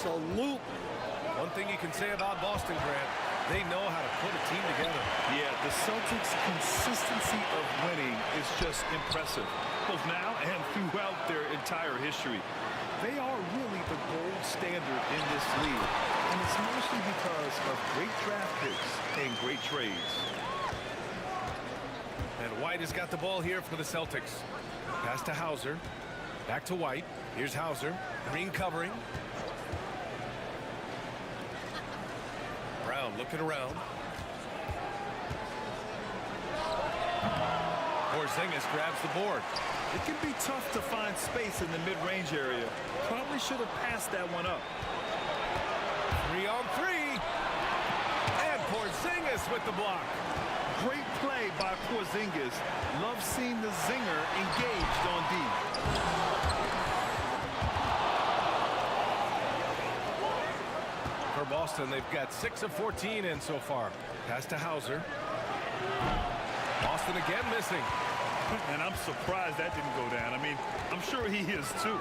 Absolutely. One thing you can say about Boston, Grant, they know how to put a team together. Yeah, the Celtics' consistency of winning is just impressive, both now and throughout their entire history. They are really the gold standard in this league, and it's mostly because of great draft picks and great trades. And White has got the ball here for the Celtics. Pass to Hauser. Back to White. Here's Hauser. Green covering. Brown looking around. Porzingis grabs the board. It can be tough to find space in the mid-range area. Probably should have passed that one up. 3-on-3. And Porzingis with the block. Great play by Porzingis. Love seeing the zinger engaged on D. For Boston, they've got 6 of 14 in so far. Pass to Hauser. Boston again missing. And I'm surprised that didn't go down. I mean, I'm sure he is too.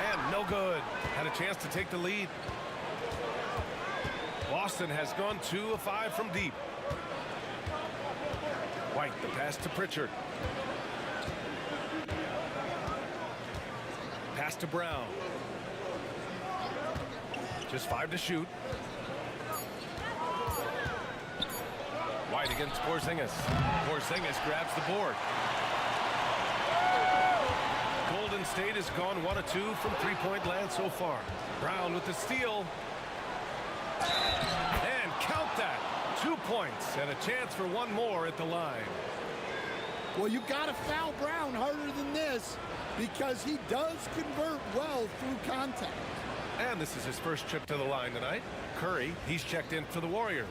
And no good. Had a chance to take the lead. Boston has gone 2 of 5 from deep. White, the pass to Pritchard. Pass to Brown. Just 5 to shoot. White against Porzingis. Porzingis grabs the board. Golden State has gone 1 of 2 from three-point land so far. Brown with the steal. And count that. 2 points and a chance for one more at the line. Well, you got to foul Brown harder than this because he does convert well through contact. And this is his first trip to the line tonight. Curry, he's checked in for the Warriors.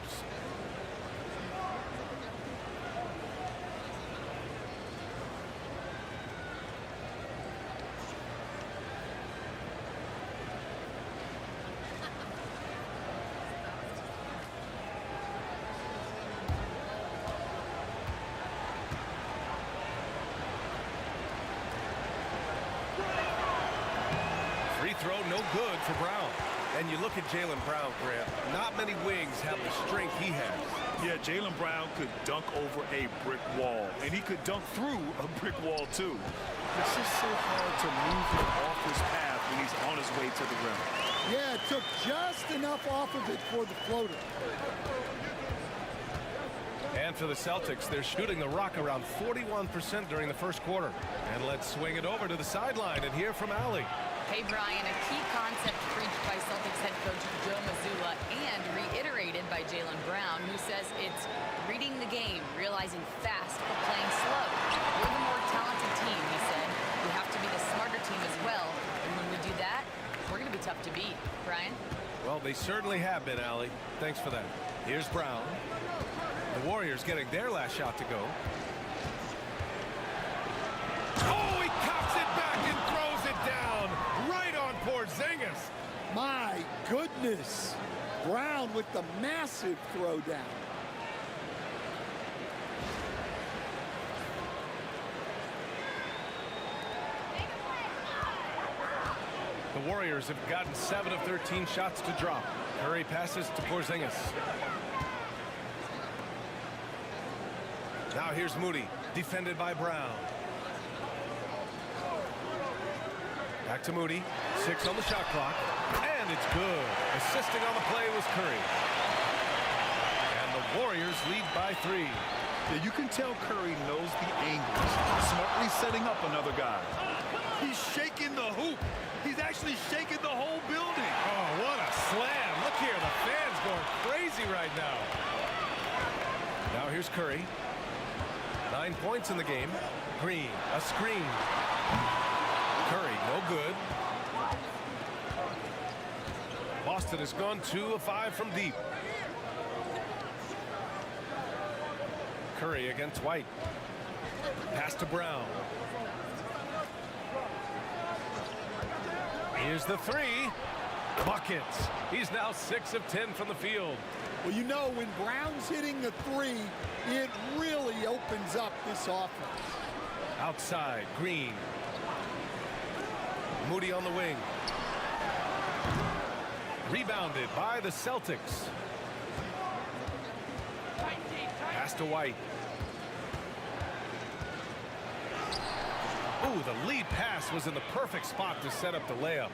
Throw no good for Brown. And you look at Jaylen Brown, Grant. Not many wings have the strength he has. Yeah, Jaylen Brown could dunk over a brick wall, and he could dunk through a brick wall too. It's just so hard to move him off his path when he's on his way to the rim. Yeah, it took just enough off of it for the floater. And for the Celtics, they're shooting the rock around 41% during the first quarter. And let's swing it over to the sideline and hear from Allie. Hey, Brian, a key concept preached by Celtics head coach Joe Mazzulla and reiterated by Jaylen Brown, who says it's reading the game, realizing fast but playing slow. We're the more talented team, he said. We have to be the smarter team as well. And when we do that, we're going to be tough to beat. Brian? Well, they certainly have been, Allie. Thanks for that. Here's Brown. The Warriors getting their last shot to go. Oh, he cocks it back and throws it down right on Porzingis. My goodness. Brown with the massive throwdown. The Warriors have gotten 7 of 13 shots to drop. Curry passes to Porzingis. Now here's Moody, defended by Brown. Back to Moody, 6 on the shot clock, and it's good. Assisting on the play was Curry. And the Warriors lead by 3. Yeah, you can tell Curry knows the angles, smartly setting up another guy. He's shaking the hoop. He's actually shaking the whole building. Oh, what a slam. Look here, the fans going crazy right now. Now here's Curry. 9 points in the game. Green, a screen. Curry, no good. Boston has gone 2 of 5 from deep. Curry against White. Pass to Brown. Here's the 3. Buckets. He's now 6 of 10 from the field. Well, you know, when Brown's hitting the 3, it really opens up this offense. Outside, Green. Moody on the wing. Rebounded by the Celtics. Pass to White. Ooh, the lead pass was in the perfect spot to set up the layup.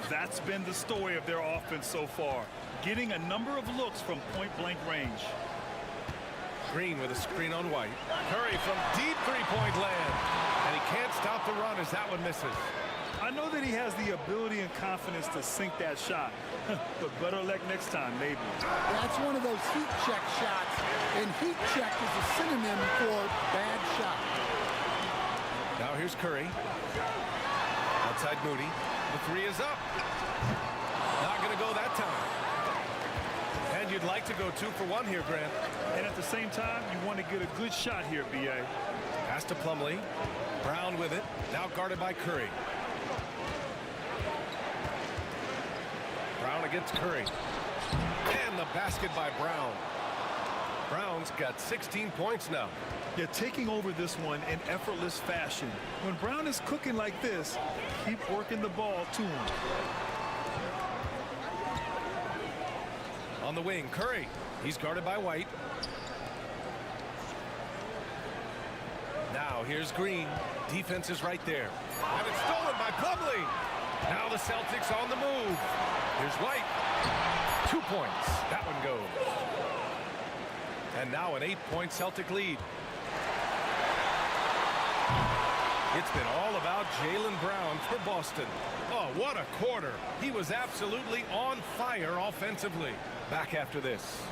That's been the story of their offense so far, getting a number of looks from point-blank range. Green with a screen on White. Curry from deep three-point land. And he can't stop the run as that one misses. I know that he has the ability and confidence to sink that shot, but better luck next time, maybe. That's one of those heat check shots, and heat check is a synonym for bad shot. Now here's Curry. Outside Moody. The three is up. Not going to go that time. And you'd like to go 2 for 1 here, Grant. And at the same time, you want to get a good shot here, B.A. Pass to Plumlee. Brown with it. Now guarded by Curry. Brown against Curry. And the basket by Brown. Brown's got 16 points now. They're taking over this one in effortless fashion. When Brown is cooking like this, keep working the ball to him. On the wing, Curry. He's guarded by White. Now here's Green. Defense is right there. And it's stolen by Plumlee. Now the Celtics on the move. Here's White. 2 points. That one goes. And now an 8-point Celtic lead. It's been all about Jaylen Brown for Boston. Oh, what a quarter. He was absolutely on fire offensively. Back after this.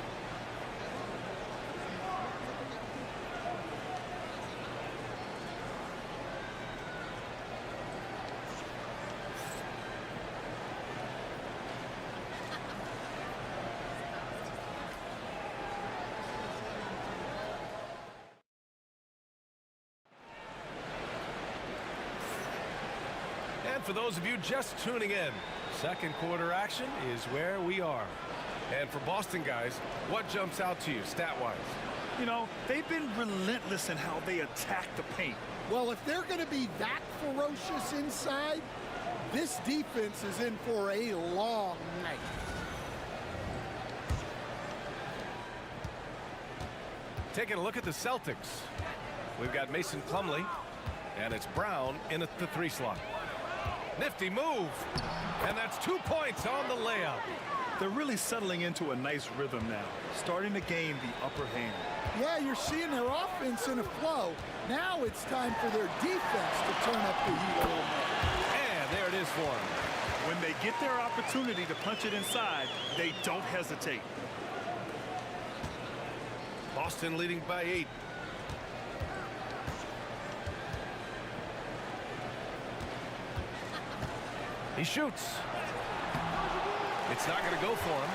And for those of you just tuning in, second quarter action is where we are. And for Boston guys, what jumps out to you stat-wise? You know, they've been relentless in how they attack the paint. Well, if they're going to be that ferocious inside, this defense is in for a long night. Taking a look at the Celtics. We've got Mason Plumlee, and it's Brown in at the 3 slot. Nifty move, and that's 2 points on the layup. They're really settling into a nice rhythm now, starting to gain the upper hand. Yeah, you're seeing their offense in a flow. Now it's time for their defense to turn up the heat a little more. And there it is for them. When they get their opportunity to punch it inside, they don't hesitate. Boston leading by 8. He shoots. It's not going to go for him.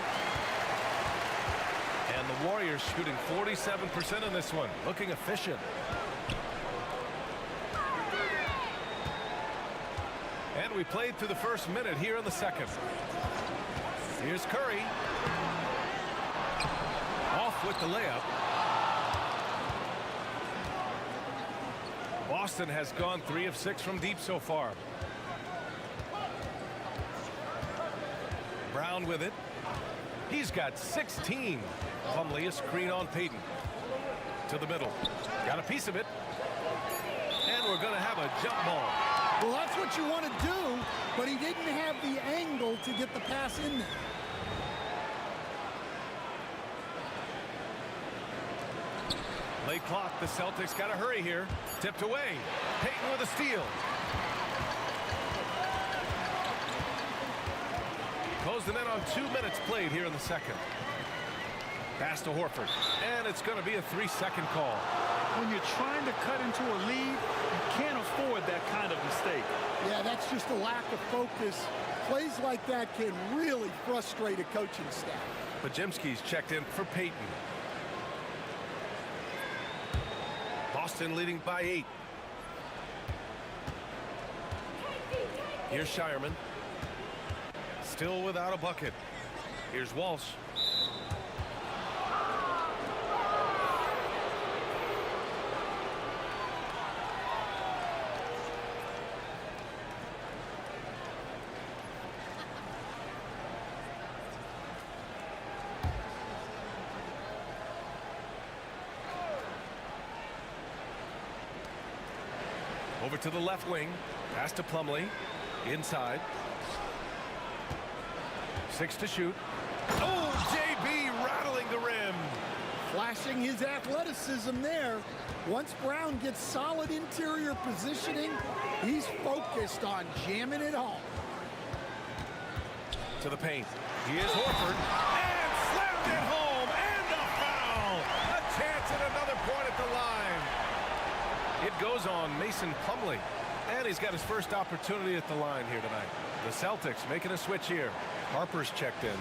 And the Warriors shooting 47% in this one. Looking efficient. And we played through the first minute here in the second. Here's Curry. Off with the layup. Boston has gone 3 of 6 from deep so far. Brown with it. He's got 16. Plumlee a screen on Payton. To the middle. Got a piece of it. And we're going to have a jump ball. Well, that's what you want to do, but he didn't have the angle to get the pass in there. Late clock. The Celtics got to hurry here. Tipped away. Payton with a steal. Close them in on 2 minutes played here in the second. Pass to Horford. And it's going to be a 3-second call. When you're trying to cut into a lead, you can't afford that kind of mistake. Yeah, that's just a lack of focus. Plays like that can really frustrate a coaching staff. Pajemski's checked in for Payton. Boston leading by 8. Here's Shireman. Still without a bucket. Here's Walsh. Over to the left wing. Pass to Plumlee. Inside. 6 to shoot. Oh, JB rattling the rim. Flashing his athleticism there. Once Brown gets solid interior positioning, he's focused on jamming it home. To the paint. He is Horford. And slammed it home. And a foul. A chance at another point at the line. It goes on Mason Plumlee. And he's got his first opportunity at the line here tonight. The Celtics making a switch here. Harper's checked in.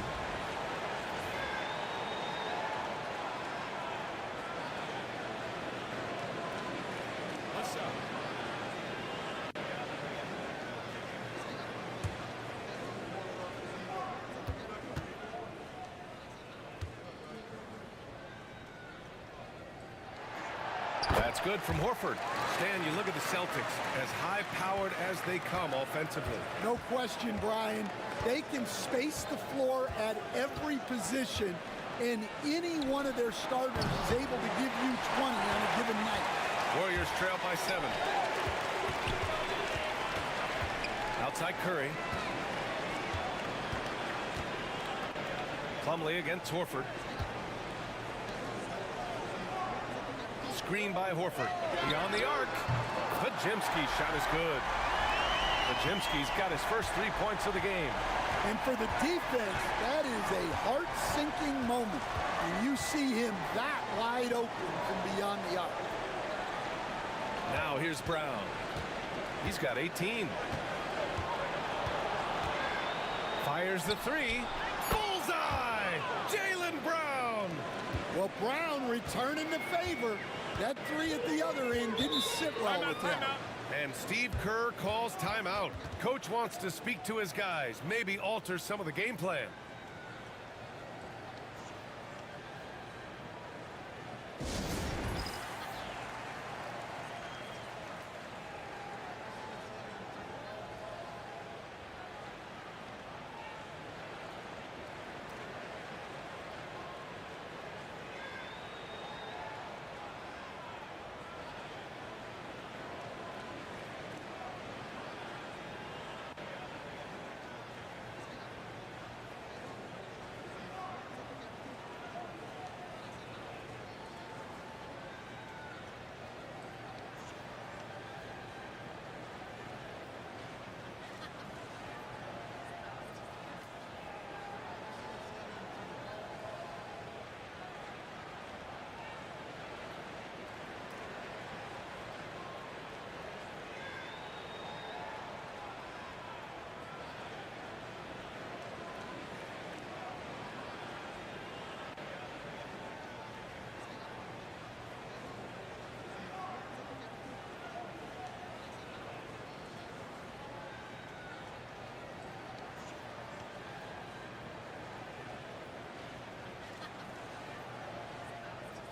That's good from Horford. Stan, you look at the Celtics, as high-powered as they come offensively. No question, Brian. They can space the floor at every position, and any one of their starters is able to give you 20 on a given night. Warriors trail by 7. Outside Curry. Plumlee against Horford. Screen by Horford. Beyond the arc. Podziemski's shot is good. Podziemski's got his first 3 points of the game. And for the defense, that is a heart-sinking moment when you see him that wide open from beyond the arc. Now here's Brown. He's got 18. Fires the 3. Bullseye! Jaylen Brown! Well, Brown returning the favor. That 3 at the other end didn't sit well with him. And Steve Kerr calls timeout. Coach wants to speak to his guys, maybe alter some of the game plan.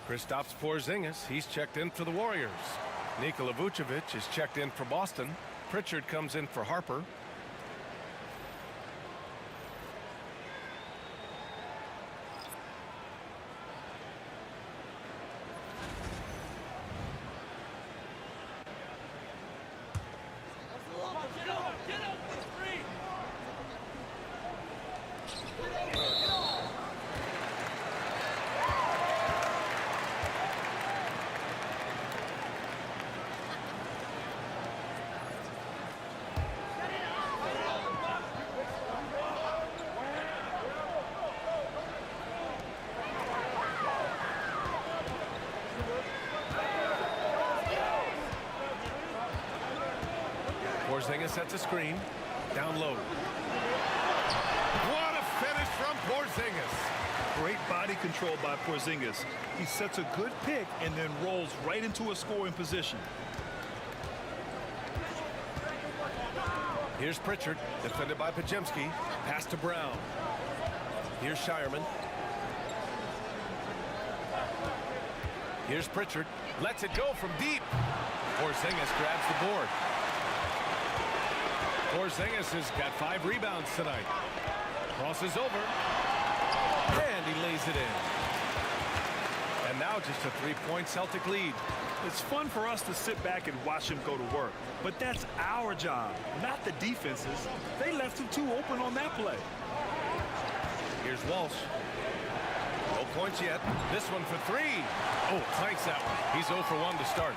Kristaps Porzingis, he's checked in for the Warriors. Nikola Vucevic is checked in for Boston. Pritchard comes in for Harper. Porzingis sets a screen. Down low. What a finish from Porzingis. Great body control by Porzingis. He sets a good pick and then rolls right into a scoring position. Here's Pritchard, defended by Podziemski. Pass to Brown. Here's Shireman. Here's Pritchard. Lets it go from deep. Porzingis grabs the board. Porzingis has got 5 rebounds tonight. Crosses over. And he lays it in. And now now just a 3-point Celtic lead. It's fun for us to sit back and watch him go to work, but that's our job, not the defense's. They left him too open on that play. Here's Walsh. No points yet. This one for 3. Oh, clanks that one. He's 0 for 1 to start.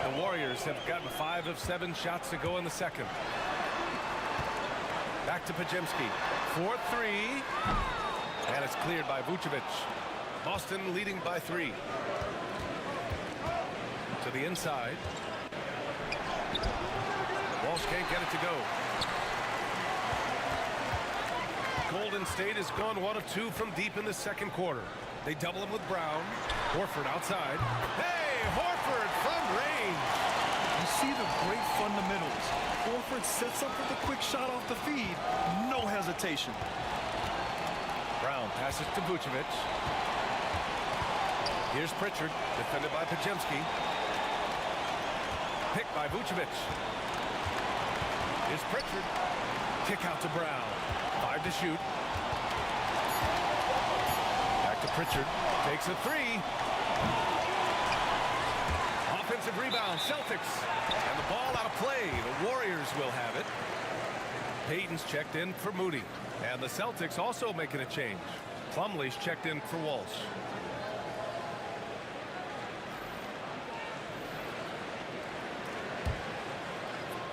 The Warriors have gotten 5 of 7 shots to go in the second. Back to Pajemski. 4-3. And it's cleared by Vucevic. Boston leading by 3. To the inside. Walsh can't get it to go. Golden State has gone 1 of 2 from deep in the second quarter. They double him with Brown. Horford outside. Hey, Horford from range. You see the great fundamentals. Horford sets up with a quick shot off the feed. No hesitation. Brown passes to Vucevic. Here's Pritchard, defended by Pajemski. Picked by Vucevic. Here's Pritchard. Kick out to Brown. 5 to shoot. Back to Pritchard. Takes a 3. Offensive rebound, Celtics. And the ball out of play. The Warriors will have it. Payton's checked in for Moody. And the Celtics also making a change. Plumlee's checked in for Walsh.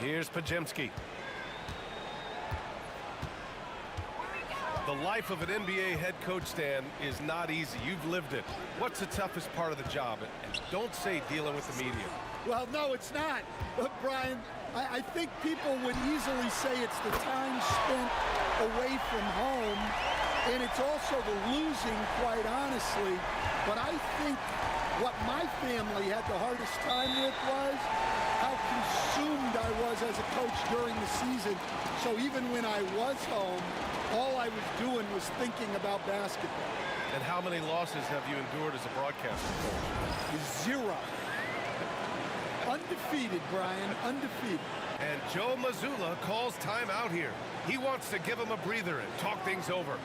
Here's Pajemski. The life of an NBA head coach, Stan, is not easy. You've lived it. What's the toughest part of the job? And don't say dealing with the media. Well, no, it's not. But, Brian, I think people would easily say it's the time spent away from home, and it's also the losing, quite honestly. But I think what my family had the hardest time with was how consumed I was as a coach during the season. So even when I was home, all I was doing was thinking about basketball. And how many losses have you endured as a broadcaster coach? 0. Undefeated, Brian, undefeated. And Joe Mazzulla calls timeout here. He wants to give him a breather and talk things over.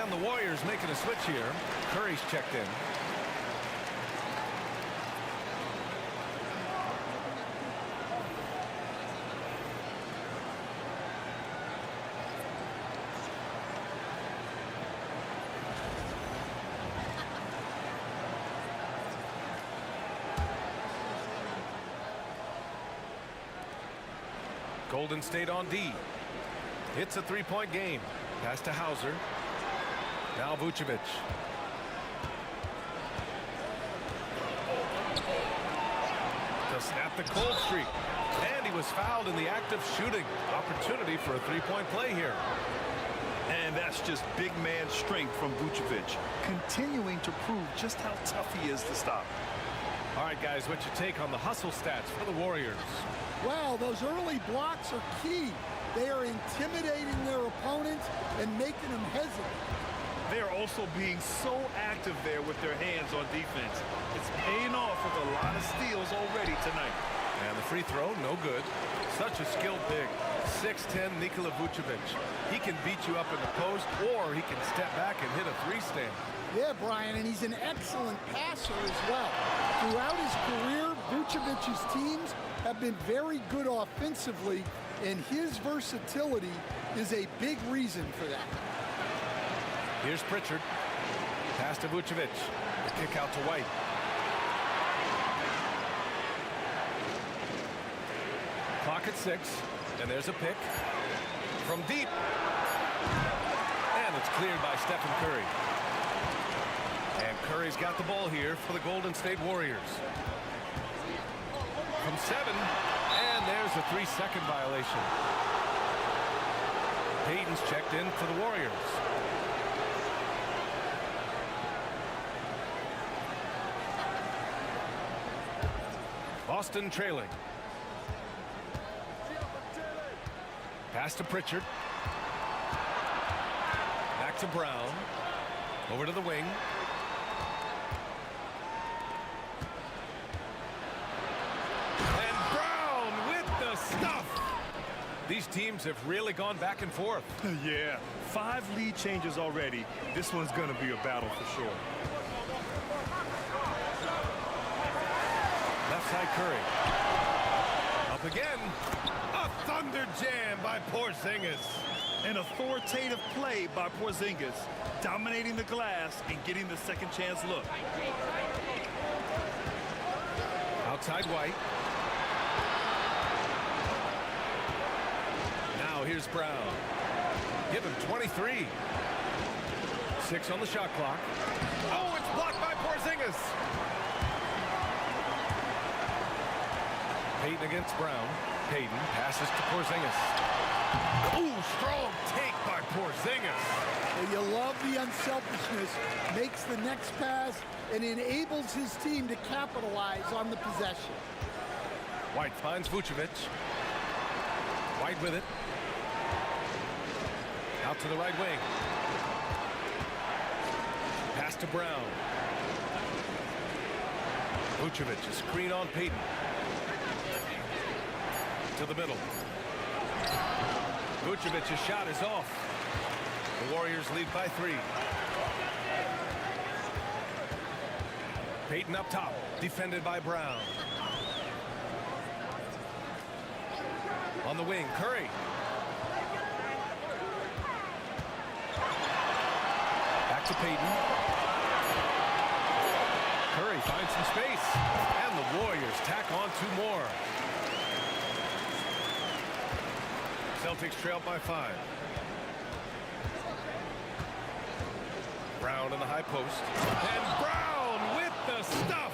The Warriors making a switch here. Curry's checked in. Golden State on D. It's a 3-point game. Pass to Hauser. Now Vucevic. To snap the cold streak. And he was fouled in the act of shooting. Opportunity for a 3-point play here. And that's just big man strength from Vucevic, continuing to prove just how tough he is to stop. All right, guys, what's your take on the hustle stats for the Warriors? Well, those early blocks are key. They are intimidating their opponents and making them hesitate. They are also being so active there with their hands on defense. It's paying off with a lot of steals already tonight. And the free throw, no good. Such a skilled big. 6'10" Nikola Vucevic. He can beat you up in the post, or he can step back and hit a 3-stand. Yeah, Brian, and he's an excellent passer as well. Throughout his career, Vucevic's teams have been very good offensively, and his versatility is a big reason for that. Here's Pritchard. Pass to Vucevic. The kick out to White. Clock at 6. And there's a pick. From deep. And it's cleared by Stephen Curry. And Curry's got the ball here for the Golden State Warriors. From 7. And there's a 3-second violation. Payton's checked in for the Warriors. Boston trailing. Pass to Pritchard. Back to Brown. Over to the wing. And Brown with the stuff. These teams have really gone back and forth. Yeah, 5 lead changes already. This one's going to be a battle for sure. Left side Curry. Up again. A thunder jam by Porzingis. An authoritative play by Porzingis, dominating the glass and getting the second chance look. Outside White. Now here's Brown. Give him 23. 6 on the shot clock. Oh, it's blocked by Porzingis. Payton against Brown. Payton passes to Porzingis. Ooh, strong take by Porzingis. Well, you love the unselfishness. Makes the next pass and enables his team to capitalize on the possession. White finds Vucevic. White with it. Out to the right wing. Pass to Brown. Vucevic, a screen on Payton. To the middle. Vucevic's shot is off. The Warriors lead by 3. Payton up top, defended by Brown. On the wing, Curry. Back to Payton. Curry finds some space. And the Warriors tack on 2 more. Celtics trail by 5. Brown in the high post. And Brown with the stuff.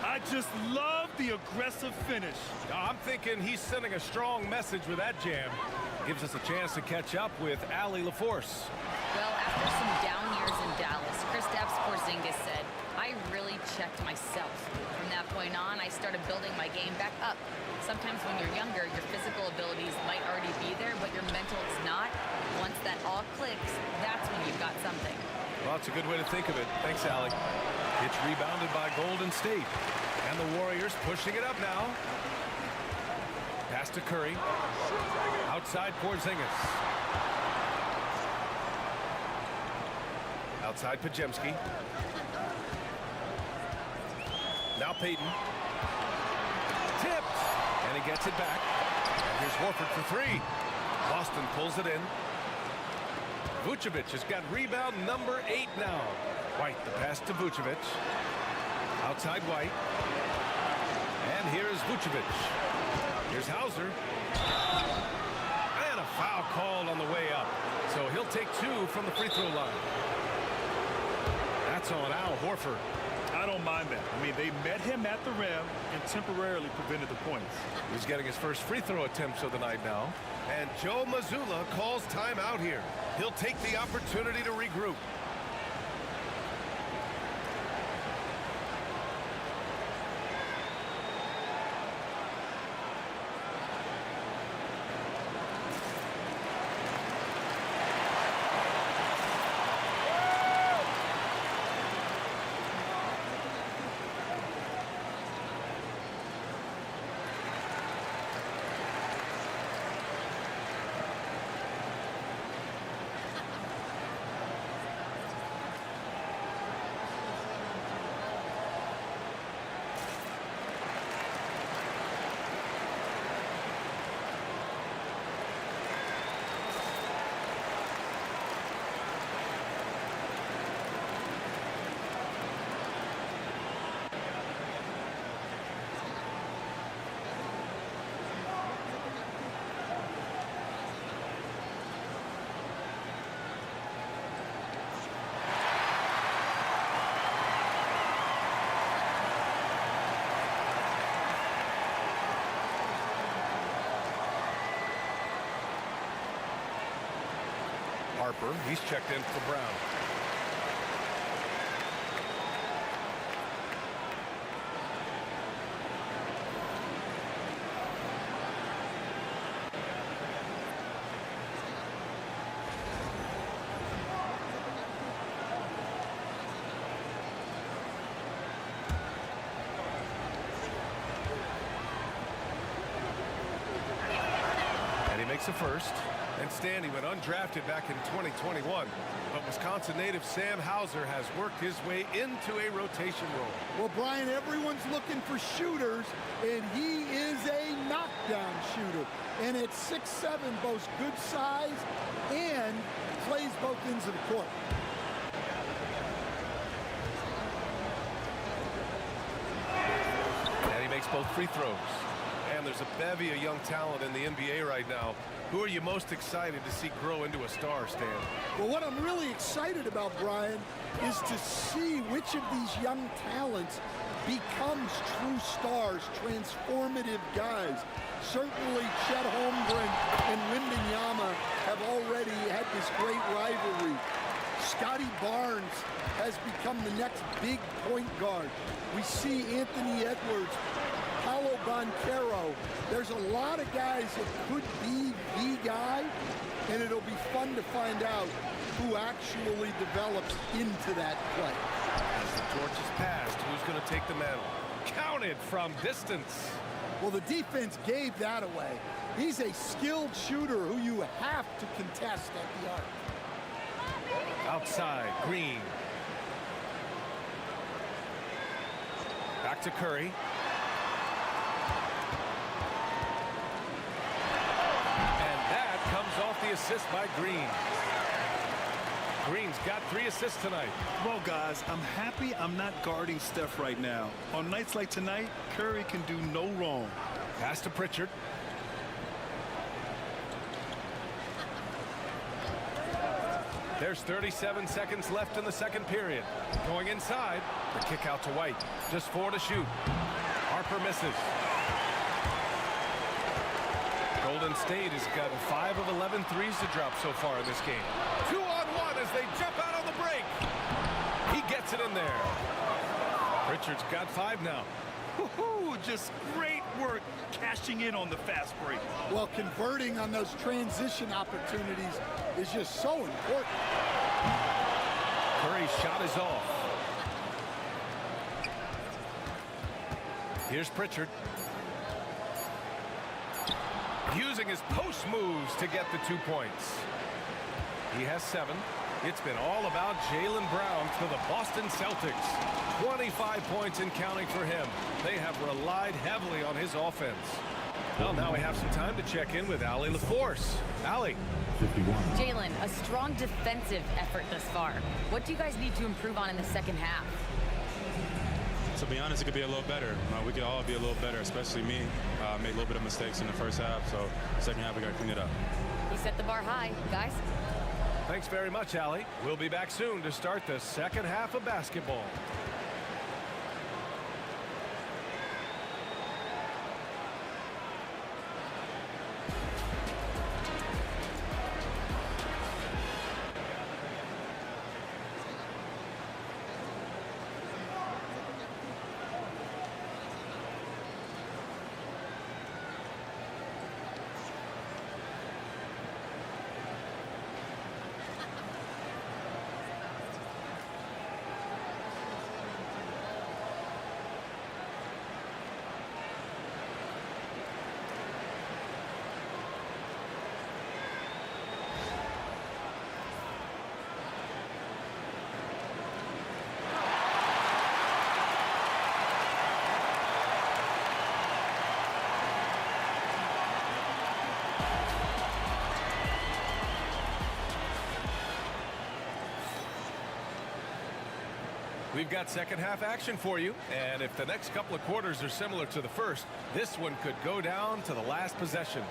I just love the aggressive finish. I'm thinking he's sending a strong message with that jam. Gives us a chance to catch up with Allie LaForce. Well, after some down years in Dallas, Kristaps Porzingis said, I really checked myself. From that point on, I started building my game back up. Sometimes when you're younger, your physical abilities might already be there, but your mental is not. Once that all clicks, that's when you've got something. Well, that's a good way to think of it. Thanks, Allie. It's rebounded by Golden State. And the Warriors pushing it up now. Pass to Curry. Outside Porzingis. Outside Pajemski. Now Payton. Tipped. And he gets it back. And here's Horford for 3. Boston pulls it in. Vucevic has got rebound number 8 now. White, the pass to Vucevic. Outside White. And here is Vucevic. Here's Hauser. And a foul called on the way up. So he'll take 2 from the free throw line. That's on Al Horford. I don't mind that. I mean, they met him at the rim and temporarily prevented the points. He's getting his first free throw attempts of the night now. And Joe Mazzulla calls timeout here. He'll take the opportunity to regroup. Harper. He's checked in for Brown. Makes a first, and Stanley went undrafted back in 2021, but Wisconsin native Sam Hauser has worked his way into a rotation role. Well, Brian, everyone's looking for shooters, and he is a knockdown shooter. And at 6'7", boasts good size and plays both ends of the court. And he makes both free throws. And there's a bevy of young talent in the NBA right now. Who are you most excited to see grow into a star, Stan? Well, what I'm really excited about, Brian, is to see which of these young talents becomes true stars, transformative guys. Certainly Chet Holmgren and Wembanyama have already had this great rivalry. Scotty Barnes has become the next big point guard. We see Anthony Edwards, Paolo Banchero. There's a lot of guys that could be the guy, and it'll be fun to find out who actually develops into that play. As the torch is passed, who's going to take the mantle? Counted from distance. Well, the defense gave that away. He's a skilled shooter who you have to contest at the arc. Outside, Green. Back to Curry. Off the assist by Green. Green's got 3 assists tonight. Well, guys, I'm happy I'm not guarding Steph right now. On nights like tonight, Curry can do no wrong. Pass to Pritchard. There's 37 seconds left in the second period. Going inside, the kick out to White. Just 4 to shoot. Harper misses. Golden State has gotten 5 of 11 threes to drop so far in this game. 2-on-1 as they jump out on the break. He gets it in there. Richards got 5 now. Just great work cashing in on the fast break. Well, converting on those transition opportunities is just so important. Curry's shot is off. Here's Pritchard. Using his post moves to get the 2 points. He has 7. It's been all about Jaylen Brown for the Boston Celtics. 25 points and counting for him. They have relied heavily on his offense. Well, now we have some time to check in with Allie LaForce. Allie. 51. Jaylen, a strong defensive effort thus far. What do you guys need to improve on in the second half? To be honest, it could be a little better. We could all be a little better, especially me. Made a little bit of mistakes in the first half, so second half we got to clean it up. You set the bar high, guys. Thanks very much, Allie. We'll be back soon to start the second half of basketball. We've got second half action for you, and if the next couple of quarters are similar to the first, this one could go down to the last possession.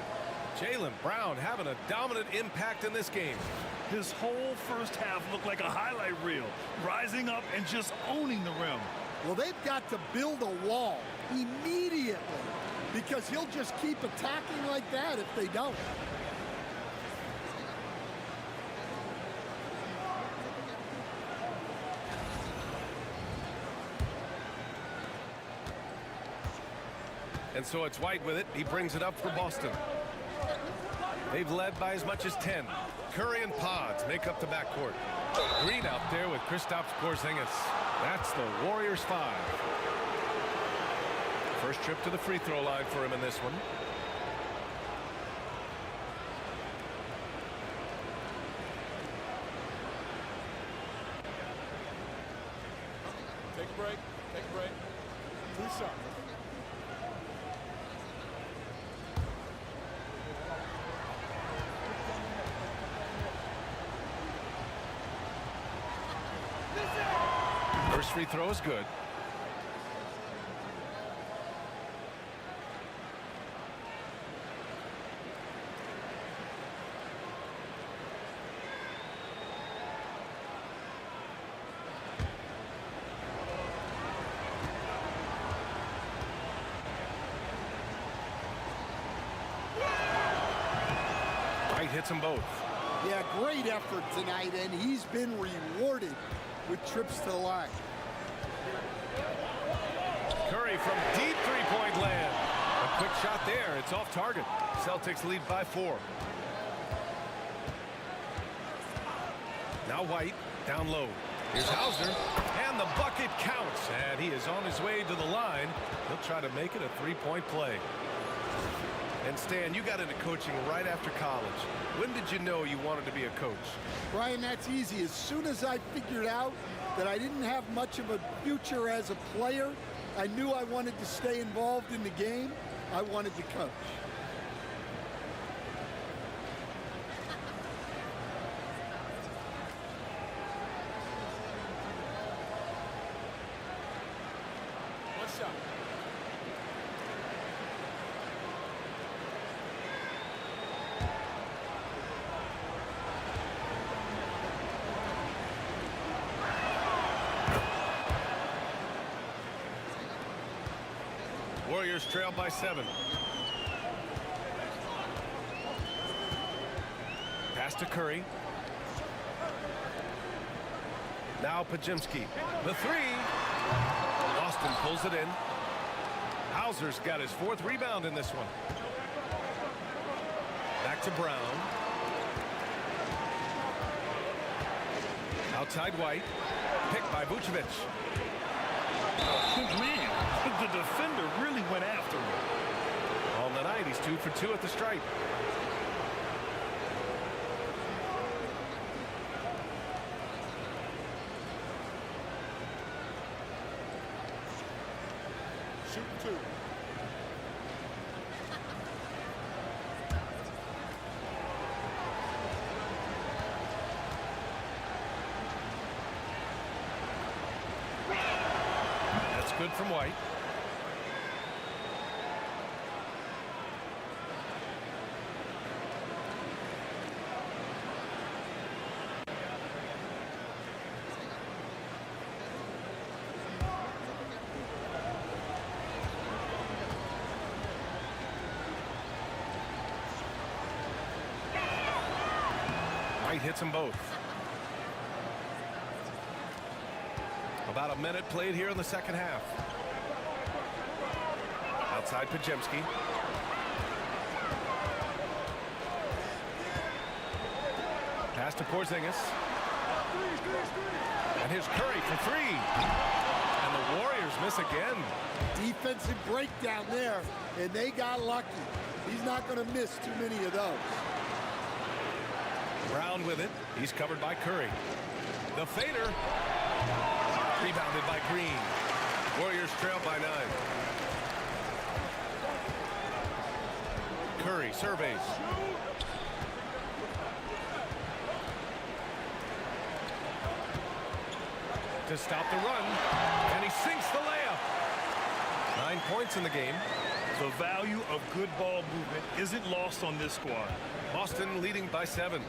Jaylen Brown having a dominant impact in this game. His whole first half looked like a highlight reel, rising up and just owning the rim. Well, they've got to build a wall immediately because he'll just keep attacking like that if they don't. And so it's White with it. He brings it up for Boston. They've led by as much as 10. Curry and Pods make up the backcourt. Green out there with Kristaps Porzingis. That's the Warriors 5. First trip to the free throw line for him in this one. Take a break. Take a break. Do something. First free throw is good. White hits them both. Yeah, great effort tonight, and he's been rewarded with trips to the line. Curry from deep three-point land. A quick shot there. It's off target. Celtics lead by 4. Now White down low. Here's Hauser, and the bucket counts. And he is on his way to the line. He'll try to make it a three-point play. And Stan, you got into coaching right after college. When did you know you wanted to be a coach? Brian, that's easy. As soon as I figured out that I didn't have much of a future as a player, I knew I wanted to stay involved in the game. I wanted to coach. One shot. Warriors trail by 7. Pass to Curry. Now Pajimski. The 3. Boston pulls it in. Hauser's got his 4th rebound in this one. Back to Brown. Outside White. Picked by Vucevic. Man, the defender really went after him. On the night, he's 2 for 2 at the stripe. Shoot 2. That's good from White. White hits them both. About a minute played here in the second half. Outside Pajimski. Pass to Porzingis. And here's Curry for 3. And the Warriors miss again. Defensive breakdown there, and they got lucky. He's not going to miss too many of those. Brown with it. He's covered by Curry. The fader. Rebounded by Green. Warriors trail by 9. Curry surveys. To stop the run. And he sinks the layup. 9 points in the game. The value of good ball movement isn't lost on this squad. Boston leading by 7.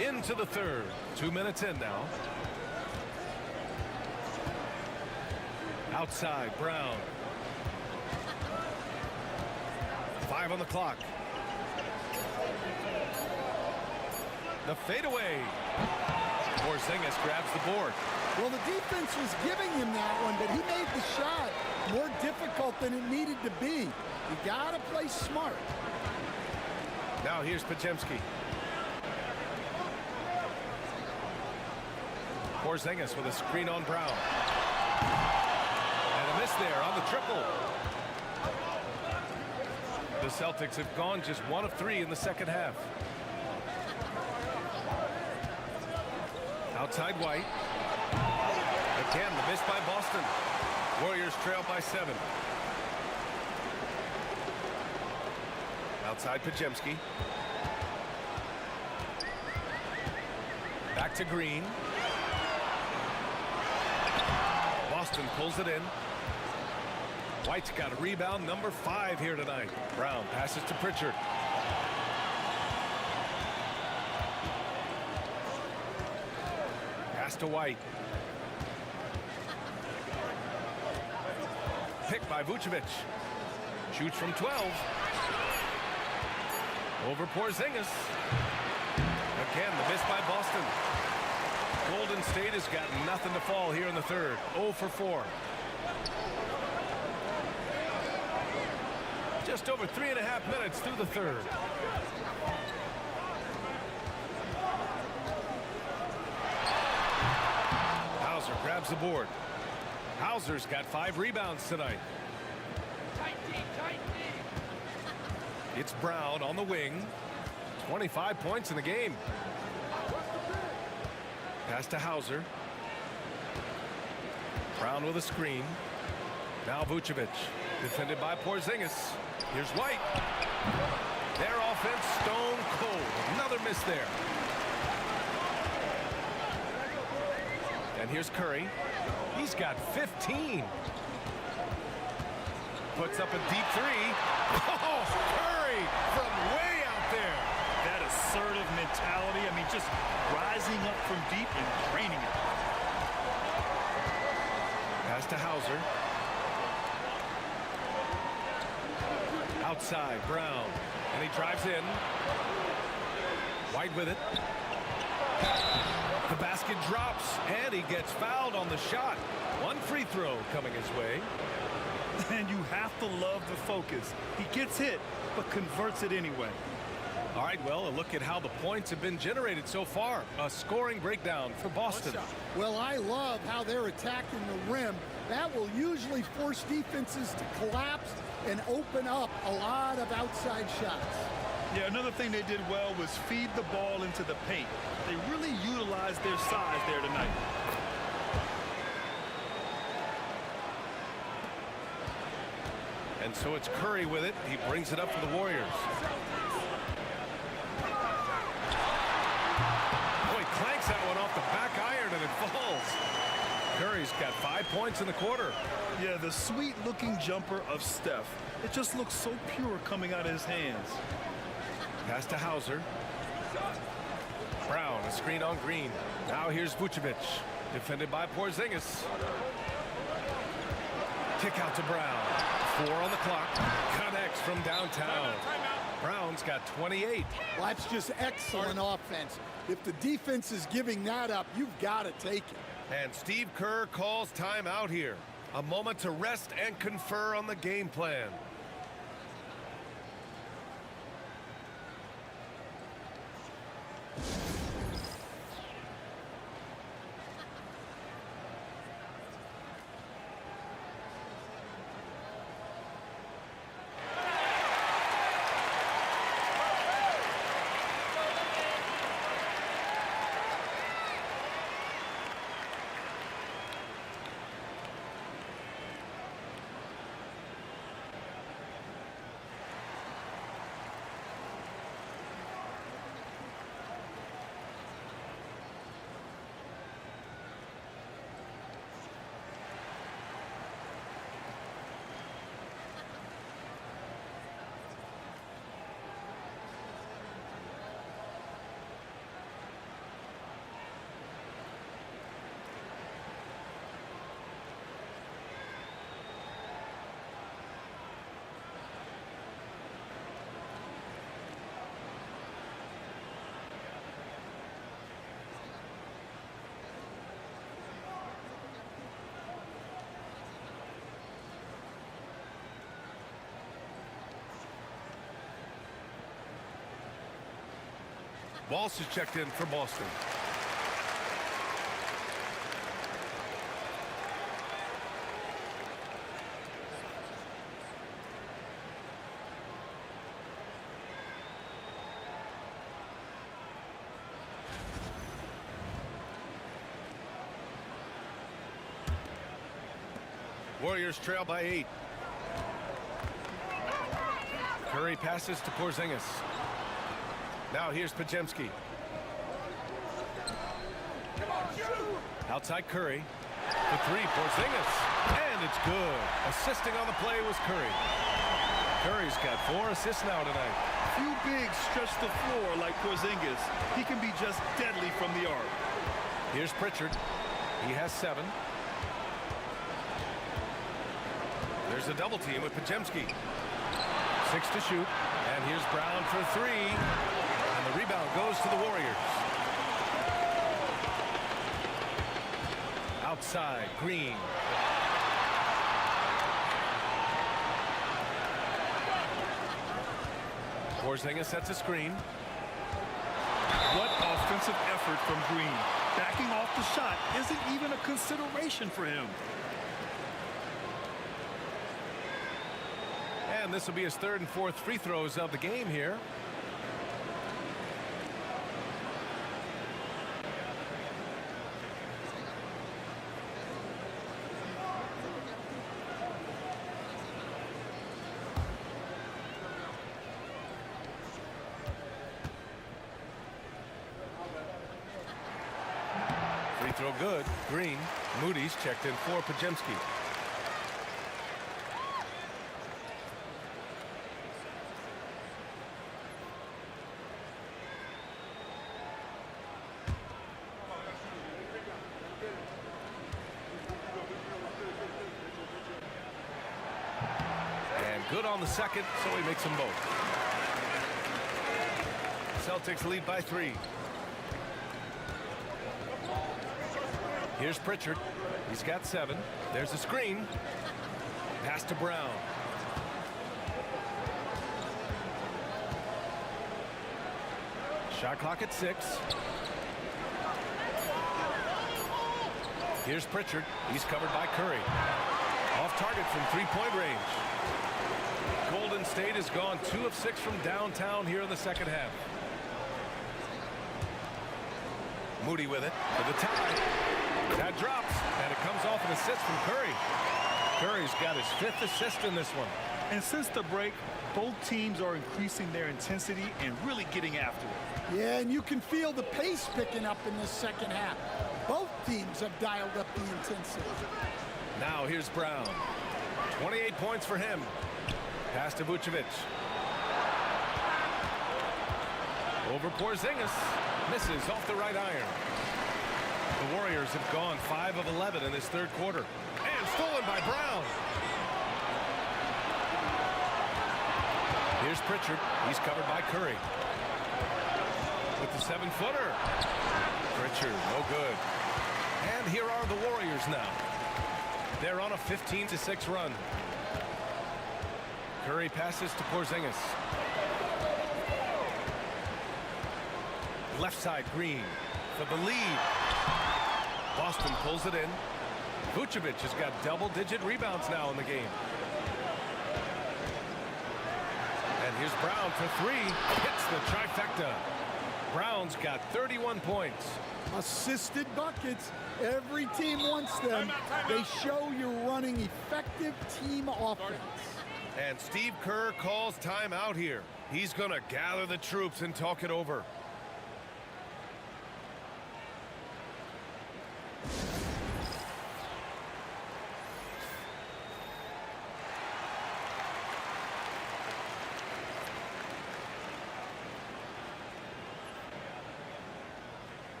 Into the third. 2 minutes in now. Outside, Brown. 5 on the clock. The fadeaway. Porzingis grabs the board. Well, the defense was giving him that one, but he made the shot more difficult than it needed to be. You gotta play smart. Now here's Pajemski. Porzingis with a screen on Brown. And a miss there on the triple. The Celtics have gone just 1 of 3 in the second half. Outside White. Again, the miss by Boston. Warriors trail by 7. Outside Pajemski. Back to Green. Boston pulls it in. White's got a rebound, number 5 here tonight. Brown passes to Pritchard. Pass to White. Picked by Vucevic. Shoots from 12. Over Porzingis. Again, the miss by Boston. Golden State has got nothing to fall here in the third. 0 for 4. Just over 3.5 minutes through the third. Hauser grabs the board. Hauser's got 5 rebounds tonight. It's Brown on the wing. 25 points in the game. Pass to Hauser. Brown with a screen. Now Vucevic. Defended by Porzingis. Here's White. Their offense stone cold. Another miss there. And here's Curry. He's got 15. Puts up a deep 3. Oh, Curry from way out there. That assertive mentality. I mean, just rising up from deep and draining it. Pass to Hauser. Outside, Brown. And he drives in. White with it. The basket drops, and he gets fouled on the shot. 1 free throw coming his way. And you have to love the focus. He gets hit, but converts it anyway. All right, well, a look at how the points have been generated so far. A scoring breakdown for Boston. Well, I love how they're attacking the rim. That will usually force defenses to collapse and open up a lot of outside shots. Yeah, another thing they did well was feed the ball into the paint. They really utilized their size there tonight. And so it's Curry with it. He brings it up for the Warriors. Boy, clanks that one off the back iron and it falls. Curry's got 5 points in the quarter. Yeah, the sweet-looking jumper of Steph. It just looks so pure coming out of his hands. Pass to Hauser. Brown, a screen on Green. Now here's Vucevic. Defended by Porzingis. Kick out to Brown. 4 on the clock. Connects from downtown. Brown's got 28. Well, that's just excellent offense. If the defense is giving that up, you've got to take it. And Steve Kerr calls timeout here. A moment to rest and confer on the game plan. Walsh is checked in for Boston. Warriors trail by 8. Curry passes to Porzingis. Now here's Pajemski. Outside Curry. The three, Porzingis. And it's good. Assisting on the play was Curry. Curry's got 4 assists now tonight. Few bigs stretch the floor like Porzingis. He can be just deadly from the arc. Here's Pritchard. He has 7. There's a double team with Pajemski. 6 to shoot. And here's Brown for 3. And the rebound goes to the Warriors. Outside, Green. Porzingis sets a screen. What offensive effort from Green. Backing off the shot isn't even a consideration for him. And this will be his 3rd and 4th free throws of the game here. Free throw good. Green. Moody's checked in for Pajemski. Good on the second, so he makes them both. Celtics lead by 3. Here's Pritchard. He's got 7. There's a screen. Pass to Brown. Shot clock at 6. Here's Pritchard. He's covered by Curry. Off target from 3-point range. Golden State has gone 2 of 6 from downtown here in the second half. Moody with it for the tie. That drops, and it comes off an assist from Curry. Curry's got his 5th assist in this one. And since the break, both teams are increasing their intensity and really getting after it. Yeah, and you can feel the pace picking up in this second half. Both teams have dialed up the intensity. Now here's Brown. 28 points for him. Pass to Vucevic. Over Porzingis. Misses off the right iron. The Warriors have gone 5 of 11 in this 3rd quarter. And stolen by Brown. Here's Pritchard. He's covered by Curry. With the 7-footer. Pritchard, no good. And here are the Warriors now. They're on a 15-6 run. Curry passes to Porzingis. Left side, Green for the lead. Boston pulls it in. Vucevic has got double-digit rebounds now in the game. And here's Brown for 3. Hits the trifecta. Brown's got 31 points. Assisted buckets. Every team wants them. They show you're running effective team offense. And Steve Kerr calls timeout here. He's going to gather the troops and talk it over.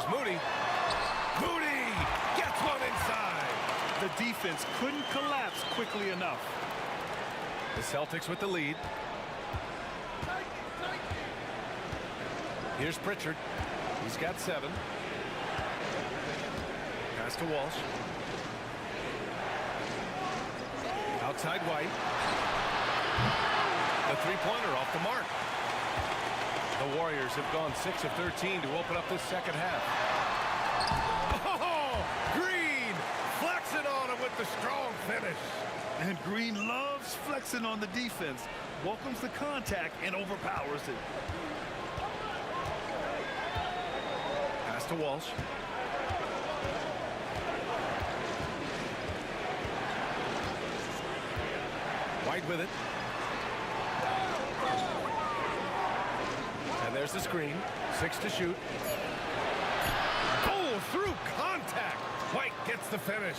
Moody. Moody gets one inside. The defense couldn't collapse quickly enough. The Celtics with the lead. Here's Pritchard. He's got 7. Pass to Walsh. Outside White. The three-pointer off the mark. The Warriors have gone 6 of 13 to open up this second half. Oh, Green flexing on him with the strong finish. And Green loves flexing on the defense. Welcomes the contact and overpowers it. Pass to Walsh. White with it. And there's the screen. 6 to shoot. Oh, through contact. White gets the finish.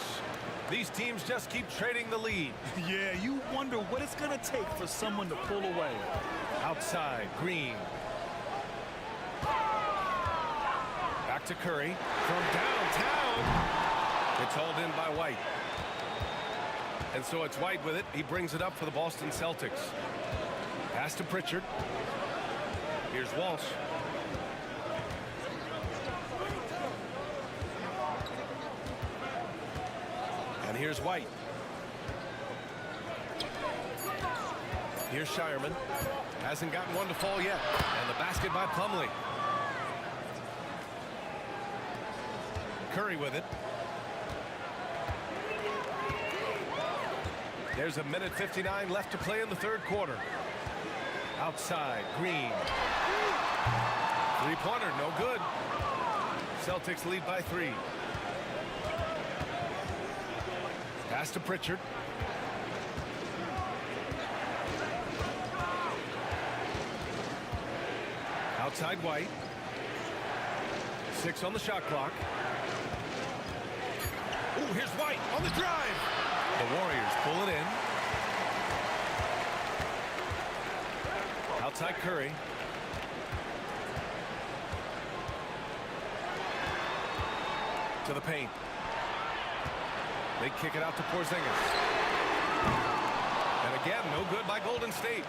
These teams just keep trading the lead. Yeah, you wonder what it's going to take for someone to pull away. Outside, Green. Back to Curry. From downtown. It's hauled in by White. And so it's White with it. He brings it up for the Boston Celtics. Pass to Pritchard. Here's Walsh. And here's White. Here's Shireman. Hasn't gotten one to fall yet. And the basket by Plumlee. Curry with it. There's 1:59 left to play in the third quarter. Outside, Green. Three-pointer, no good. Celtics lead by 3. Pass to Pritchard. Outside White. 6 on the shot clock. Oh, here's White on the drive. The Warriors pull it in. Outside Curry. To the paint. They kick it out to Porzingis. And again, no good by Golden State.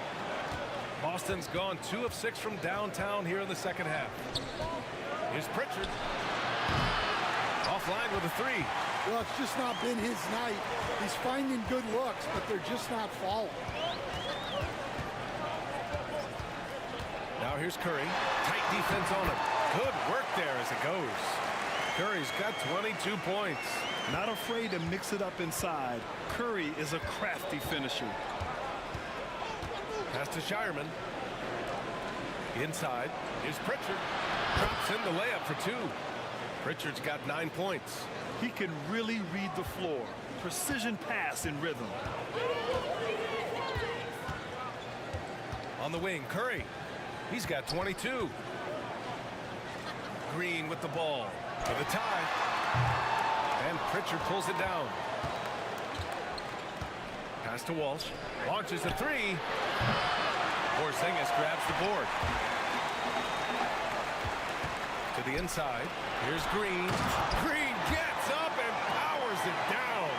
Boston's gone 2 of 6 from downtown here in the second half. Here's Pritchard. Offline with a 3. Well, it's just not been his night. He's finding good looks, but they're just not falling. Now here's Curry. Tight defense on him. Good work there as it goes. Curry's got 22 points. Not afraid to mix it up inside. Curry is a crafty finisher. Pass to Shireman. Inside. Here's Pritchard. Drops in the layup for 2. Pritchard's got 9 points. He can really read the floor. Precision pass in rhythm. On the wing, Curry. He's got 22. Green with the ball. For the tie. And Pritchard pulls it down. Pass to Walsh. Launches a 3. Porzingis grabs the board. To the inside. Here's Green. Green gets up and powers it down.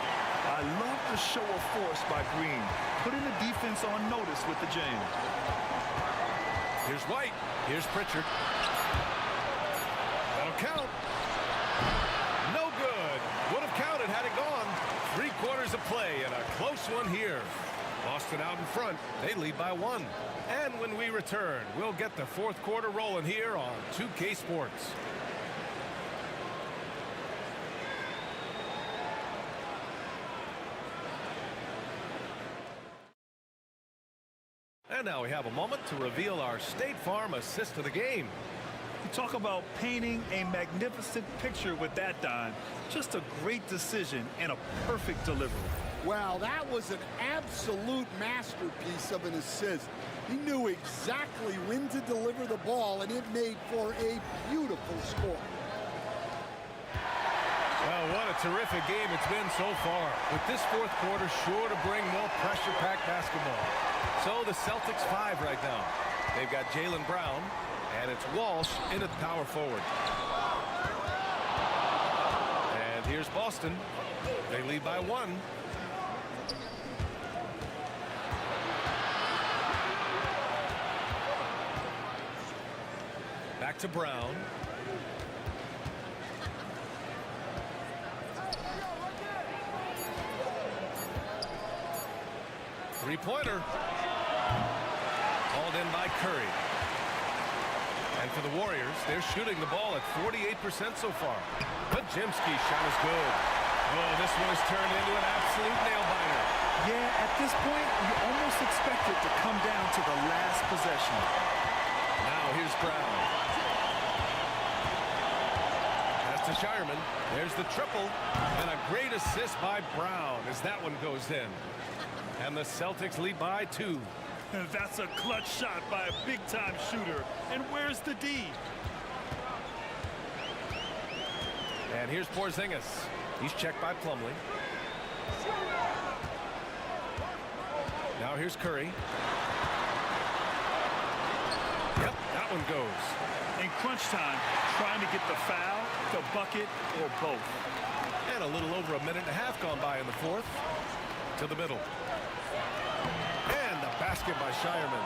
I love the show of force by Green. Putting the defense on notice with the jam. Here's White. Here's Pritchard. That'll count. No good. Would have counted had it gone. 3 quarters of play and a close one here. Boston out in front. They lead by 1. And when we return, we'll get the fourth quarter rolling here on 2K Sports. And now we have a moment to reveal our State Farm assist of the game. You talk about painting a magnificent picture with that dime. Just a great decision and a perfect delivery. Wow, that was an absolute masterpiece of an assist. He knew exactly when to deliver the ball, and it made for a beautiful score. Well, what a terrific game it's been so far. With this fourth quarter sure to bring more pressure-packed basketball. So the Celtics 5 right now. They've got Jaylen Brown, and it's Walsh in at power forward. And here's Boston. They lead by 1. Back to Brown. Three-pointer. Hauled in by Curry. And for the Warriors, they're shooting the ball at 48% so far. Pajemski's shot is good. Oh, this one is turned into an absolute nail-biter. Yeah, at this point, you almost expect it to come down to the last possession. Now here's Brown. Pass to Shireman. There's the triple. And a great assist by Brown as that one goes in. And the Celtics lead by 2. That's a clutch shot by a big-time shooter. And where's the D? And here's Porzingis. He's checked by Plumlee. Now here's Curry. Yep, that one goes. In crunch time, trying to get the foul, the bucket, or both. And a little over a minute and a half gone by in the fourth. To the middle. And the basket by Shireman.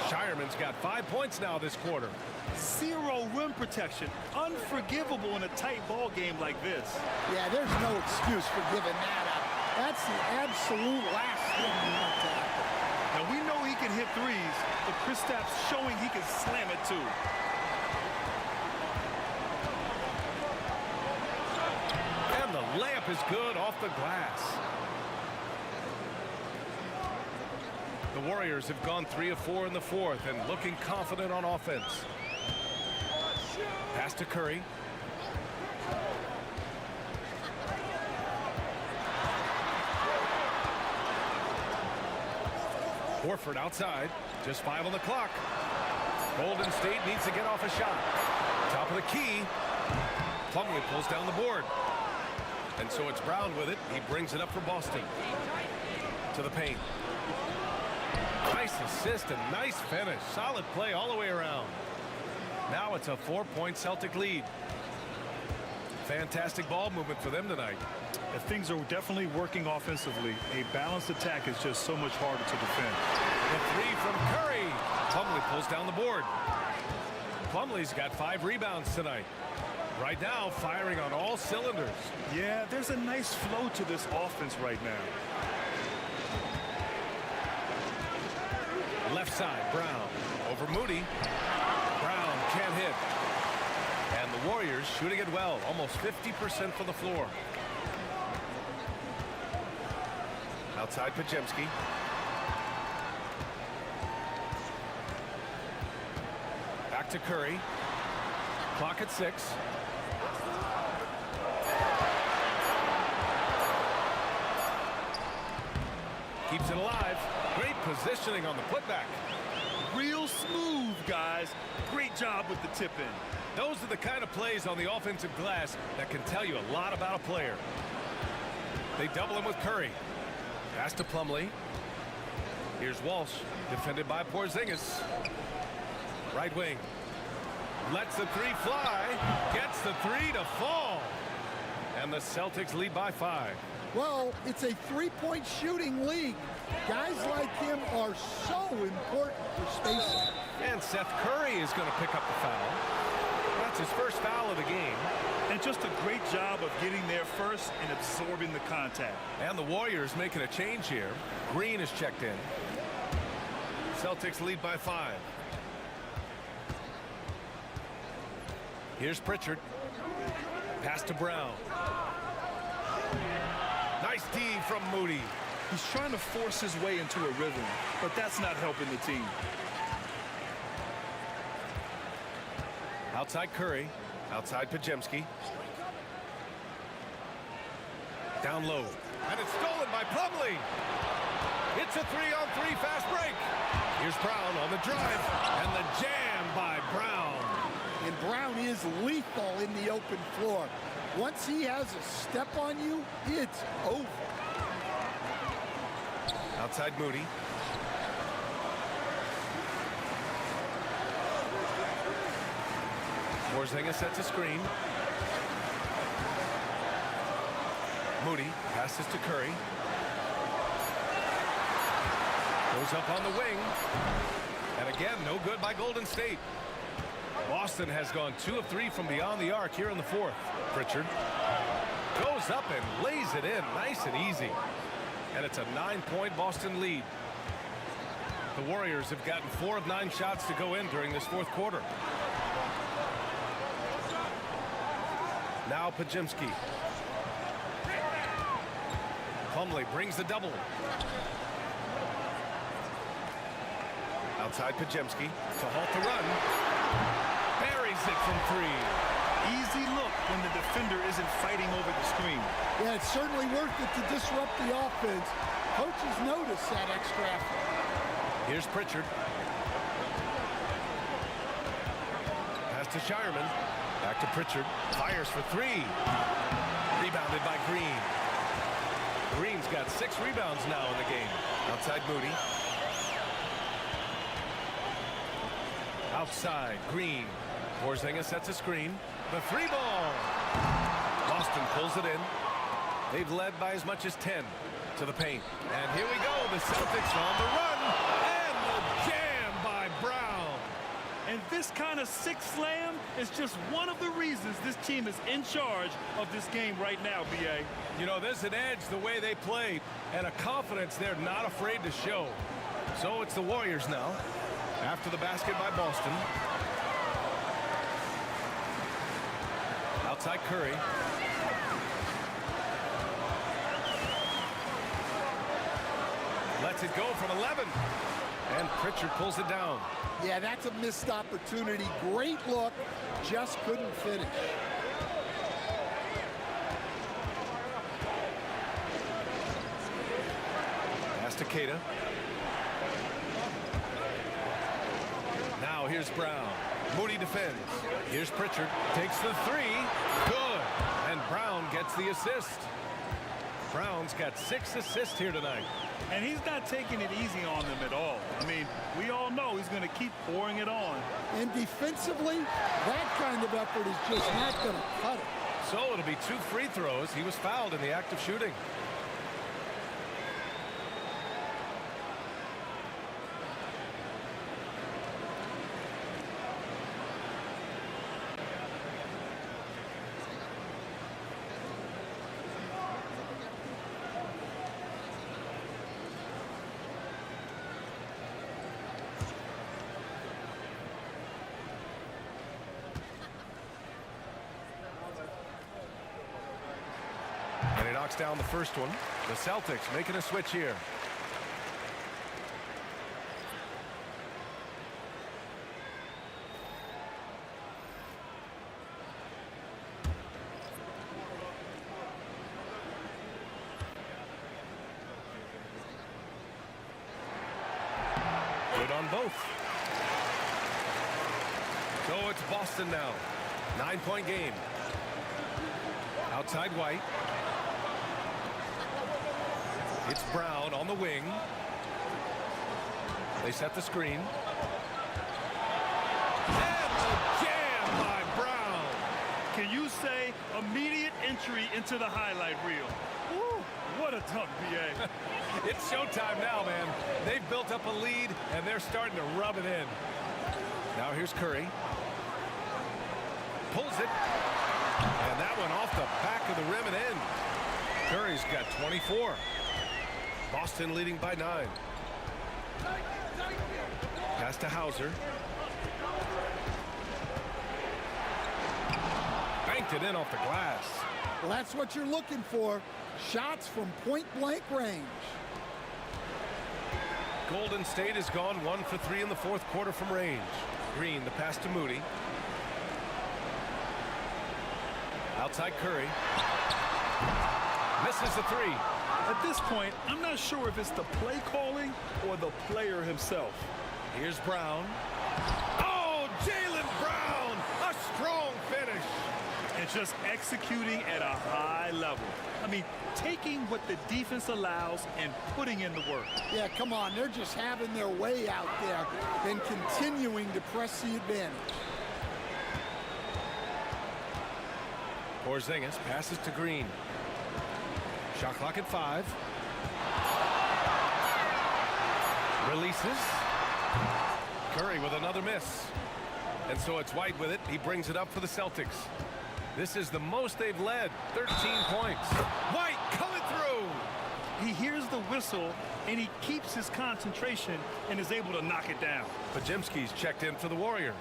Shireman's got 5 points now this quarter. Zero rim protection. Unforgivable in a tight ball game like this. Yeah, there's no excuse for giving that up. That's the absolute last thing you want to happen. Now, we know he can hit threes, but Kristaps showing he can slam it too. And the layup is good off the glass. The Warriors have gone 3 of 4 in the fourth and looking confident on offense. Pass to Curry. Horford outside. Just 5 on the clock. Golden State needs to get off a shot. Top of the key. Plumlee pulls down the board. And so it's Brown with it. He brings it up for Boston. To the paint. Nice assist and nice finish. Solid play all the way around. Now it's a 4-point Celtic lead. Fantastic ball movement for them tonight. If things are definitely working offensively, a balanced attack is just so much harder to defend. The three from Curry. Plumlee pulls down the board. Plumlee's got 5 rebounds tonight. Right now, firing on all cylinders. Yeah, there's a nice flow to this offense right now. Left side, Brown. Over Moody. Brown can't hit. And the Warriors shooting it well. Almost 50% from the floor. Outside Pajemski. Back to Curry. Clock at 6. Keeps it alive. Great positioning on the putback. Real smooth, guys. Great job with the tip-in. Those are the kind of plays on the offensive glass that can tell you a lot about a player. They double him with Curry. Pass to Plumlee. Here's Walsh, defended by Porzingis. Right wing. Lets the three fly. Gets the three to fall. And the Celtics lead by 5. Well, it's a 3-point shooting league. Guys like him are so important for spacing. And Seth Curry is going to pick up the foul. That's his first foul of the game. And just a great job of getting there first and absorbing the contact. And the Warriors making a change here. Green is checked in. Celtics lead by 5. Here's Pritchard. Pass to Brown. Nice D from Moody. He's trying to force his way into a rhythm, but that's not helping the team. Outside Curry. Outside Pajemski. Down low. And it's stolen by Plumlee. It's a 3-on-3 fast break. Here's Brown on the drive. And the jam by Brown. And Brown is lethal in the open floor. Once he has a step on you, it's over. Outside Moody. Porzingis sets a screen. Moody passes to Curry. Goes up on the wing. And again, no good by Golden State. Boston has gone 2 of 3 from beyond the arc here in the fourth. Pritchard goes up and lays it in nice and easy. And it's a 9-point Boston lead. The Warriors have gotten 4 of 9 shots to go in during this fourth quarter. Now Pajemski. Plumlee brings the double. Outside Pajemski to halt the run. Buries it from 3. Easy look when the defender isn't fighting over the screen. Yeah, it's certainly worth it to disrupt the offense. Coaches notice that extra effort. Here's Pritchard. Pass to Shireman. Back to Pritchard. Fires for 3. Rebounded by Green. Green's got 6 rebounds now in the game. Outside Moody. Outside Green. Porzingis sets a screen. The 3-ball. Boston pulls it in. They've led by as much as 10 to the paint. And here we go. The Celtics are on the run. And the jam by Brown. And this kind of six slam is just one of the reasons this team is in charge of this game right now, B.A. You know, there's an edge the way they played and a confidence they're not afraid to show. So it's the Warriors now after the basket by Boston. Outside Curry. Lets it go from 11. And Pritchard pulls it down. Yeah, that's a missed opportunity. Great look, just couldn't finish. Pass to Keita. Now here's Brown. Moody defends. Here's Pritchard. Takes the 3. Good. And Brown gets the assist. Brown's got 6 assists here tonight. And he's not taking it easy on them at all. I mean, we all know he's going to keep pouring it on. And defensively, that kind of effort is just not going to cut it. So it'll be 2 free throws. He was fouled in the act of shooting. And he knocks down the first one. The Celtics making a switch here. Good on both. So it's Boston now. 9-point game. Outside White. It's Brown on the wing. They set the screen. And the jam by Brown. Can you say immediate entry into the highlight reel? Woo, what a dunk, B.A. It's showtime now, man. They've built up a lead, and they're starting to rub it in. Now here's Curry. Pulls it. And that one off the back of the rim and in. Curry's got 24. Boston leading by 9. Pass to Hauser. Banked it in off the glass. Well, that's what you're looking for. Shots from point-blank range. Golden State has gone 1 for 3 in the fourth quarter from range. Green, the pass to Moody. Outside Curry. Misses the 3. At this point, I'm not sure if it's the play calling or the player himself. Here's Brown. Oh, Jaylen Brown! A strong finish. And just executing at a high level. I mean, taking what the defense allows and putting in the work. Yeah, come on. They're just having their way out there and continuing to press the advantage. Porzingis passes to Green. Shot clock at 5. Releases. Curry with another miss. And so it's White with it. He brings it up for the Celtics. This is the most they've led, 13 points. White coming through. He hears the whistle, and he keeps his concentration and is able to knock it down. Pajemski's checked in for the Warriors.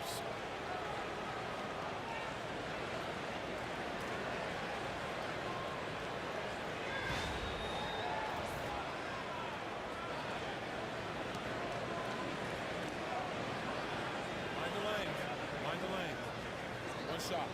Mind the lane. Mind the lane. One shot.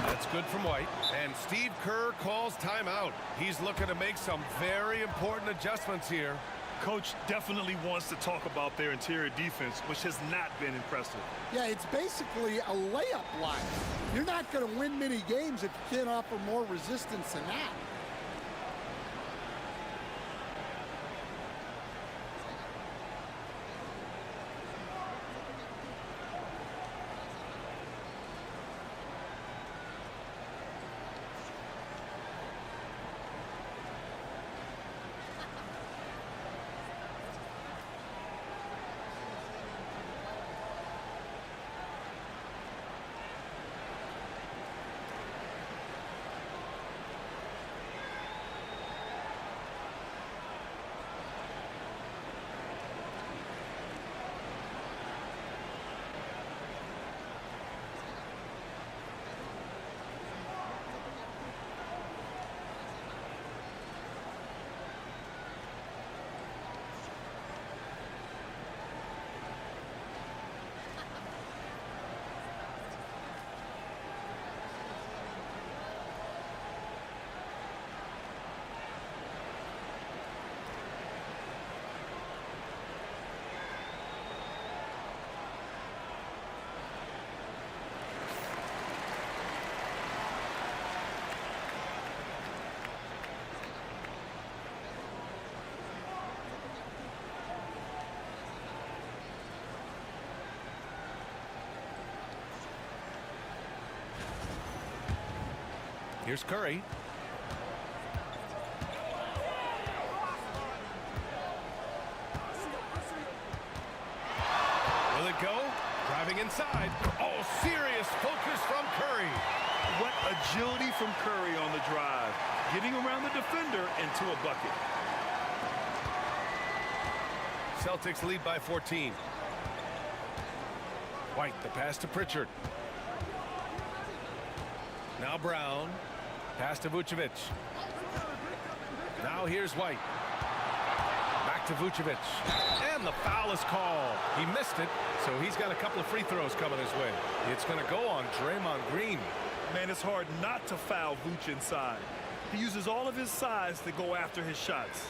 That's good from White. And Steve Kerr calls timeout. He's looking to make some very important adjustments here. Coach definitely wants to talk about their interior defense, which has not been impressive. Yeah, it's basically a layup line. You're not going to win many games if you can't offer more resistance than that. Here's Curry. Will it go? Driving inside. Oh, serious focus from Curry. What agility from Curry on the drive, getting around the defender into a bucket. Celtics lead by 14. White, the pass to Pritchard. Now Brown. Pass to Vucevic. Now here's White. Back to Vucevic. And the foul is called. He missed it, so he's got a couple of free throws coming his way. It's going to go on Draymond Green. Man, it's hard not to foul Vooch inside. He uses all of his size to go after his shots.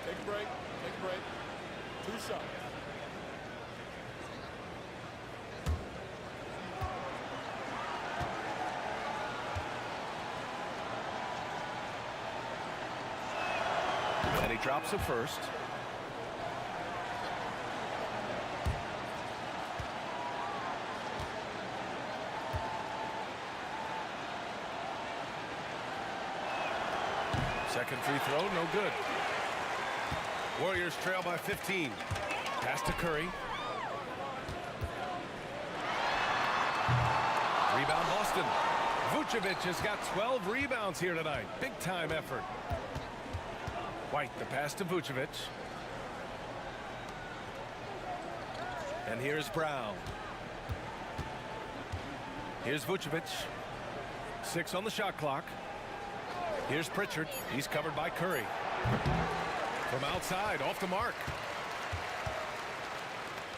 Take a break. Take a break. 2 shots. And he drops it first. Second free throw, no good. Warriors trail by 15. Pass to Curry. Rebound Boston. Vucevic has got 12 rebounds here tonight. Big time effort. White, the pass to Vucevic. And here's Brown. Here's Vucevic. 6 on the shot clock. Here's Pritchard. He's covered by Curry. From outside, off the mark.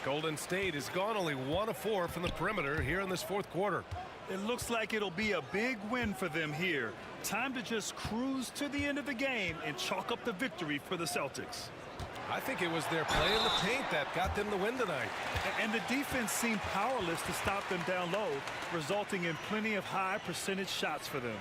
Golden State has gone only 1 of 4 from the perimeter here in this fourth quarter. It looks like it'll be a big win for them here. Time to just cruise to the end of the game and chalk up the victory for the Celtics. I think it was their play in the paint that got them the win tonight. And the defense seemed powerless to stop them down low, resulting in plenty of high percentage shots for them.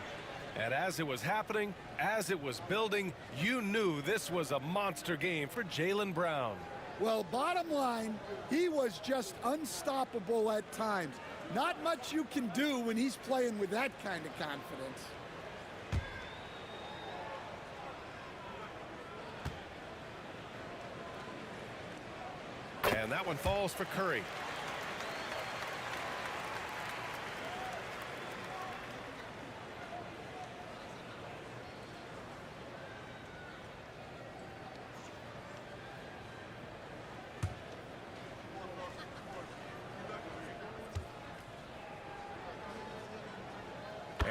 And as it was happening, as it was building, you knew this was a monster game for Jaylen Brown. Well, bottom line, he was just unstoppable at times. Not much you can do when he's playing with that kind of confidence. And that one falls for Curry.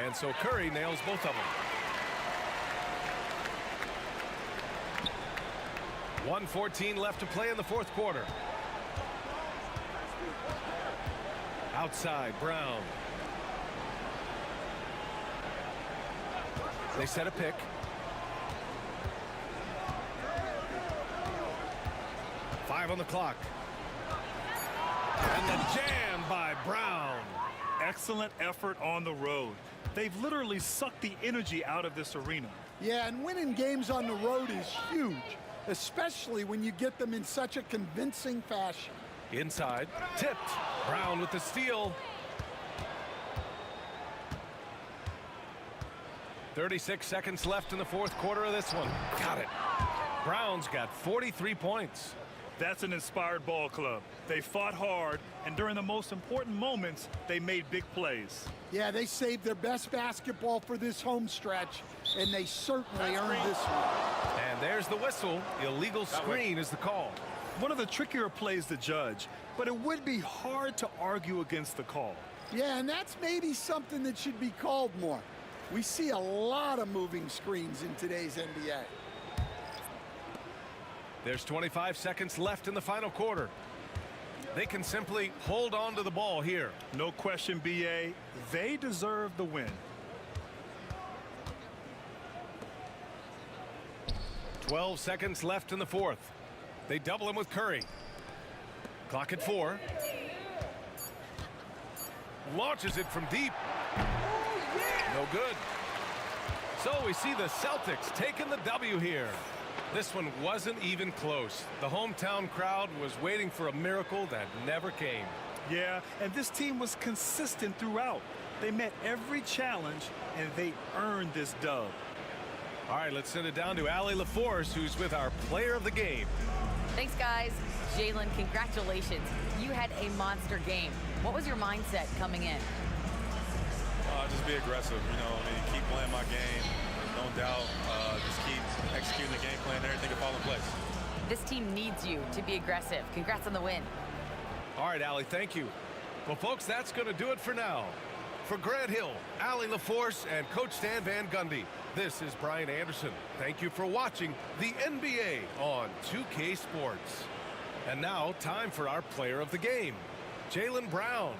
And so Curry nails both of them. 1:14 left to play in the fourth quarter. Outside, Brown. They set a pick. Five on the clock. And the jam by Brown. Excellent effort on the road. They've literally sucked the energy out of this arena. Yeah, and winning games on the road is huge, especially when you get them in such a convincing fashion. Inside, tipped. Brown with the steal. 36 seconds left in the fourth quarter of this one. Got it. Brown's got 43 points. That's an inspired ball club. They fought hard, and during the most important moments, they made big plays. Yeah, they saved their best basketball for this home stretch, and they certainly earned this one. And there's the whistle. Illegal screen is the call. One of the trickier plays to judge, but it would be hard to argue against the call. Yeah, and that's maybe something that should be called more. We see a lot of moving screens in today's NBA. There's 25 seconds left in the final quarter. They can simply hold on to the ball here. No question, BA. They deserve the win. 12 seconds left in the fourth. They double him with Curry. Clock at 4. Launches it from deep. No good. So we see the Celtics taking the W here. This one wasn't even close. The hometown crowd was waiting for a miracle that never came. Yeah, and this team was consistent throughout. They met every challenge, and they earned this dub. All right, let's send it down to Allie LaForce, who's with our player of the game. Thanks, guys. Jalen, congratulations. You had a monster game. What was your mindset coming in? Just be aggressive, keep playing my game. No doubt, just keep executing the game plan and everything will fall in place. This team needs you to be aggressive. Congrats on the win. All right, Allie, thank you. Well, folks, that's going to do it for now. For Grant Hill, Allie LaForce, and Coach Stan Van Gundy, this is Brian Anderson. Thank you for watching the NBA on 2K Sports. And now, time for our player of the game, Jaylen Brown.